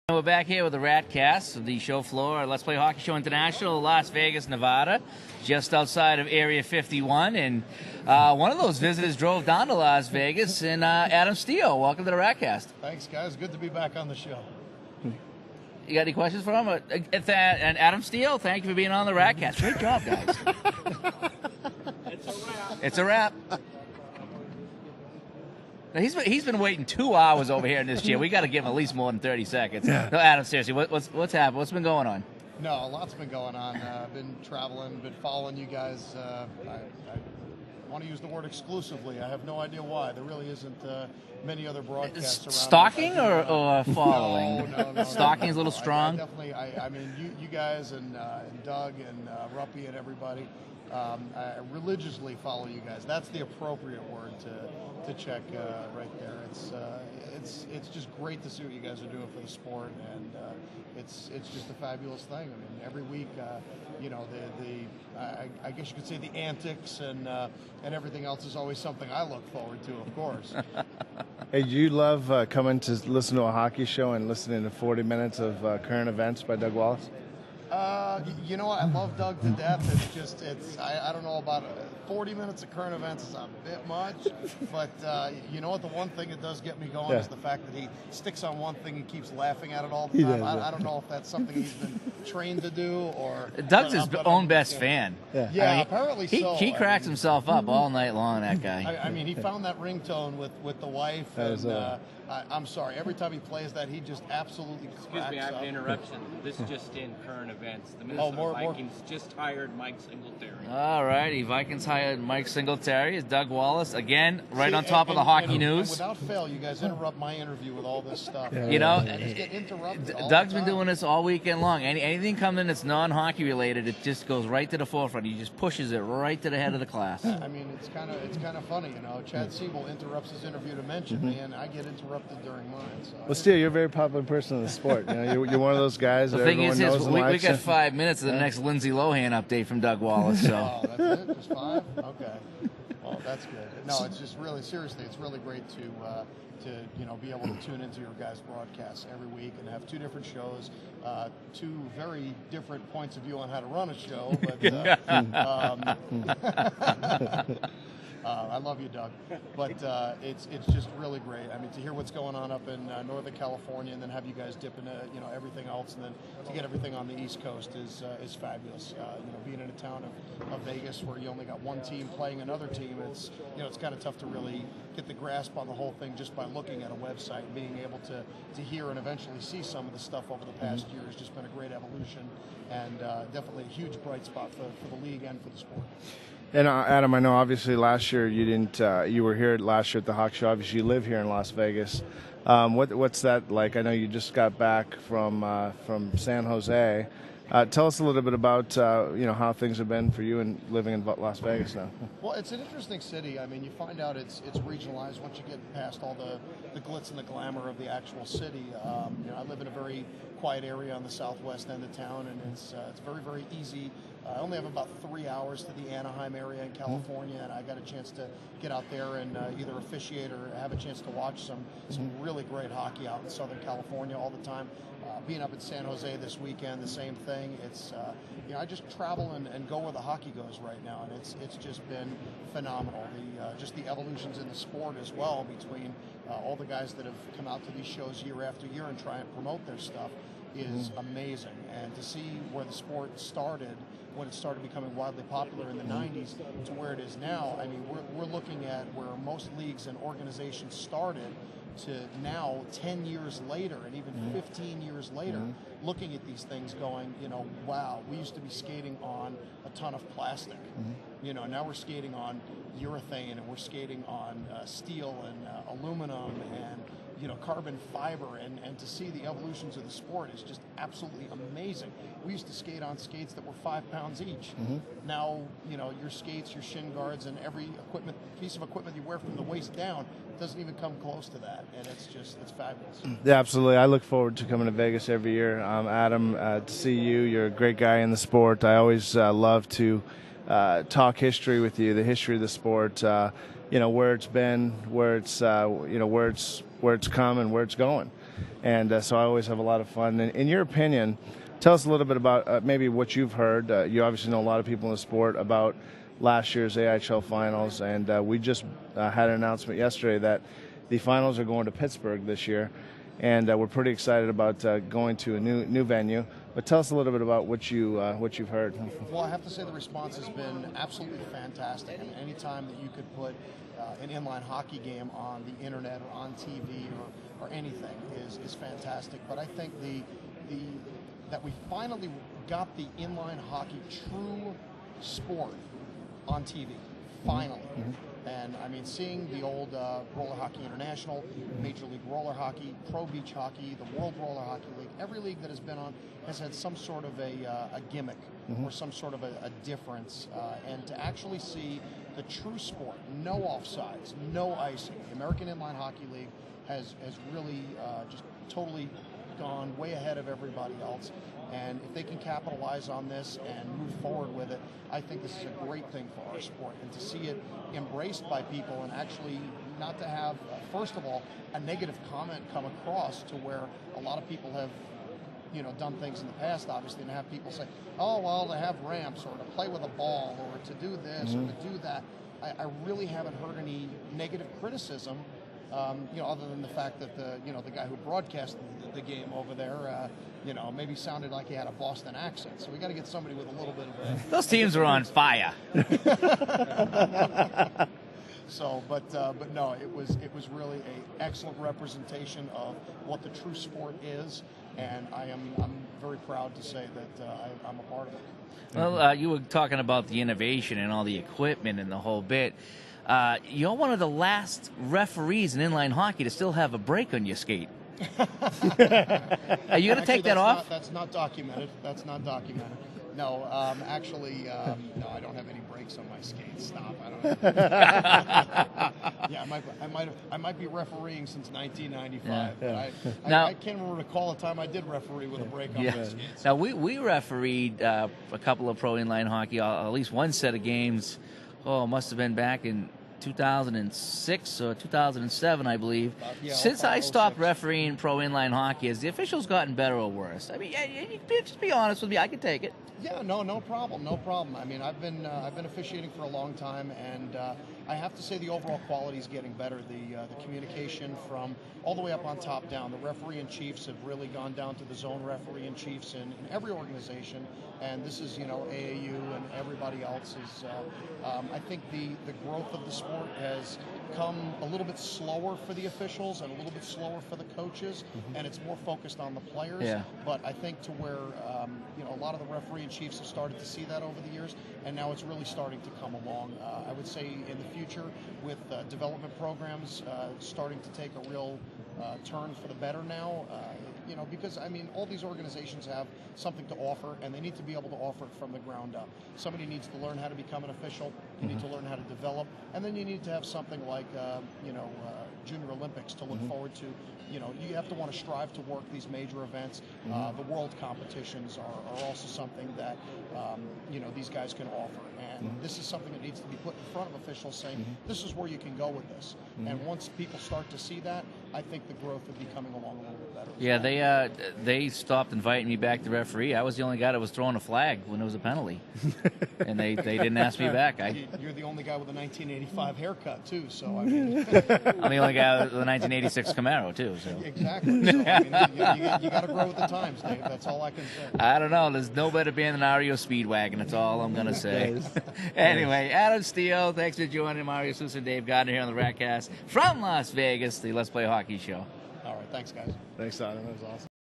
We're back here with the Ratcast, the show floor, Let's Play Hockey Show International, Las Vegas, Nevada, just outside of Area 51. And one of those visitors drove down to Las Vegas, and Adam Stio. Welcome to the Ratcast. Thanks, guys. Good to be back on the show. You got any questions for him? And Adam Stio, thank you for being on the Ratcast. Great job, guys. It's a wrap. It's a wrap. Now, he's been waiting 2 hours over here in this chair. We got to give him at least more than 30 seconds. Yeah. No, Adam, seriously, what's happened? What's been going on? No, a lot's been going on. I've been traveling, been following you guys. I want to use the word exclusively. I have no idea why. There really isn't many other broadcasts around. Stalking or following? No. Stalking is a little strong. I mean, you guys and Doug and Ruppy and everybody. I religiously follow you guys. That's the appropriate word to check right there. It's just great to see what you guys are doing for the sport, and it's just a fabulous thing. I mean, every week, I guess you could say the antics and everything else is always something I look forward to, of course. Hey, do you love coming to listen to a hockey show and listening to 40 minutes of current events by Doug Wallace? I love Doug to death. I don't know about 40 minutes of current events is a bit much, but you know what? The one thing that does get me going is the fact that he sticks on one thing and keeps laughing at it all the time. I don't know if that's something he's been trained to do or. Doug's his own best fan. Yeah, I mean, apparently so. He cracks himself up all night long, that guy. I mean, he found that ringtone with the wife, and I'm sorry, every time he plays that, he just absolutely cracks up. Excuse me, I have an interruption. This is just in current events. The Minnesota Vikings just hired Mike Singletary. All righty, Vikings hired Mike Singletary. Is Doug Wallace again right on top of the hockey news? And without fail, you guys interrupt my interview with all this stuff. You know, I just get interrupted all Doug's the time. been doing this all weekend long. Anything coming in that's non-hockey related, it just goes right to the forefront. He just pushes it right to the head of the class. I mean, it's kind of funny, you know. Chad Siebel interrupts his interview to mention me, and I get interrupted during mine. So. Well, still, you're a very popular person in the sport. You know, you're one of those guys that The thing everyone knows and we likes. got 5 minutes of the next Lindsay Lohan update from Doug Wallace. So. Oh, that's it? Just 5? Okay. Well, that's good. No, it's just really, seriously, it's really great to be able to tune into your guys' broadcasts every week and have two different shows, two very different points of view on how to run a show. But I love you, Doug. But it's just really great. I mean, to hear what's going on up in Northern California, and then have you guys dip into everything else, and then to get everything on the East Coast is fabulous. Being in a town of Vegas where you only got one team playing another team, it's kind of tough to really get the grasp on the whole thing just by looking at a website. Being able to hear and eventually see some of the stuff over the past year has just been a great evolution, and definitely a huge bright spot for the league and for the sport. And Adam, I know obviously last year you didn't. You were here last year at the Hawk Show. Obviously, you live here in Las Vegas. What's that like? I know you just got back from San Jose. Tell us a little bit about how things have been for you and living in Las Vegas now. Well, it's an interesting city. I mean, you find out it's regionalized once you get past all the glitz and the glamour of the actual city. I live in a very quiet area on the southwest end of town, and it's very, very easy. I only have about 3 hours to the Anaheim area in California, and I got a chance to get out there and either officiate or have a chance to watch some really great hockey out in Southern California all the time. Being up in San Jose this weekend, the same thing. It's I just travel and go where the hockey goes right now, and it's just been phenomenal. Just the evolutions in the sport as well, between all the guys that have come out to these shows year after year and try and promote their stuff is amazing. And to see where the sport started, when it started becoming wildly popular in the 90s to where it is now, I mean, we're looking at where most leagues and organizations started to now 10 years later and even 15 years later, looking at these things going, wow, we used to be skating on a ton of plastic. Now we're skating on urethane, and we're skating on steel and aluminum and carbon fiber, and to see the evolutions of the sport is just absolutely amazing. We used to skate on skates that were 5 pounds each. Now, your skates, your shin guards, and every piece of equipment you wear from the waist down doesn't even come close to that, and it's fabulous. Yeah, absolutely. I look forward to coming to Vegas every year. Adam, to see you, you're a great guy in the sport. I always love to talk history with you, the history of the sport. Where it's been, where it's come, and where it's going. and so I always have a lot of fun. And in your opinion, tell us a little bit about maybe what you've heard. You obviously know a lot of people in the sport about last year's AHL finals, and we just had an announcement yesterday that the finals are going to Pittsburgh this year, and we're pretty excited about going to a new venue. But tell us a little bit about what you've heard. Well, I have to say the response has been absolutely fantastic. I mean, any time that you could put an inline hockey game on the internet or on TV or anything is fantastic. But I think that we finally got the inline hockey true sport on TV, finally. And I mean, seeing the old Roller Hockey International, Major League Roller Hockey, Pro Beach Hockey, the World Roller Hockey League, every league that has been on has had some sort of a gimmick or some sort of a difference. And to actually see the true sport, no offsides, no icing, the American Inline Hockey League has really just totally gone way ahead of everybody else. And if they can capitalize on this and move forward with it, I think this is a great thing for our sport. And to see it embraced by people and actually not to have, first of all, a negative comment come across to where a lot of people have, done things in the past, obviously, and have people say, oh, well, to have ramps or to play with a ball or to do this or to do that. I really haven't heard any negative criticism. Other than the fact that the guy who broadcast the game over there, maybe sounded like he had a Boston accent. So we got to get somebody with a little bit of Those teams are on fire. So, but no, it was really an excellent representation of what the true sport is, and I'm very proud to say that I'm a part of it. Well, you were talking about the innovation and all the equipment and the whole bit. You're one of the last referees in inline hockey to still have a break on your skate. Are you going to take that off? That's not documented. That's not documented. No, actually, no, I don't have any breaks on my skates. Stop. I don't have yeah, I might be refereeing since 1995. Yeah. But I can't recall a time I did referee with a break on my skates. Now, we refereed a couple of pro inline hockey, at least one set of games. Oh, it must have been back in 2006 or 2007, I believe. Since I stopped refereeing pro inline hockey, has the officials gotten better or worse? I mean, just be honest with me. I can take it. Yeah, no problem. I mean, I've been officiating for a long time, and I have to say the overall quality is getting better. The communication from all the way up on top down. The referee in chiefs have really gone down to the zone referee in chiefs in every organization, and this is AAU and everybody else is. I think the growth of the sport has come a little bit slower for the officials and a little bit slower for the coaches, and it's more focused on the players. Yeah. But I think to where a lot of the referee and chiefs have started to see that over the years, and now it's really starting to come along. I would say in the future with development programs starting to take a real turn for the better now, because I mean all these organizations have something to offer, and they need to be able to offer it from the ground up. Somebody needs to learn how to become an official. You need to learn how to develop, and then you need to have something like Junior Olympics to look forward to. You have to want to strive to work these major events. The world competitions are also something that these guys can offer, and this is something that needs to be put in front of officials, saying this is where you can go with this. And once people start to see that, I think the growth would be coming along a little bit better. Yeah, they stopped inviting me back to referee. I was the only guy that was throwing a flag when it was a penalty, and they didn't ask me back. You're the only guy with a 1985 haircut too, so I mean. I'm the only guy with a 1986 Camaro too. So. Exactly. So, I mean, you got to grow with the times, Dave. That's all I can say. I don't know. There's no better band than REO Speedwagon. That's all I'm gonna say. Anyway, Adam Stio, thanks for joining Mario Sousa and Dave Gardner here on the Ratcast from Las Vegas, the Let's Play Hockey show. All right, thanks, guys. Thanks, Adam. That was awesome.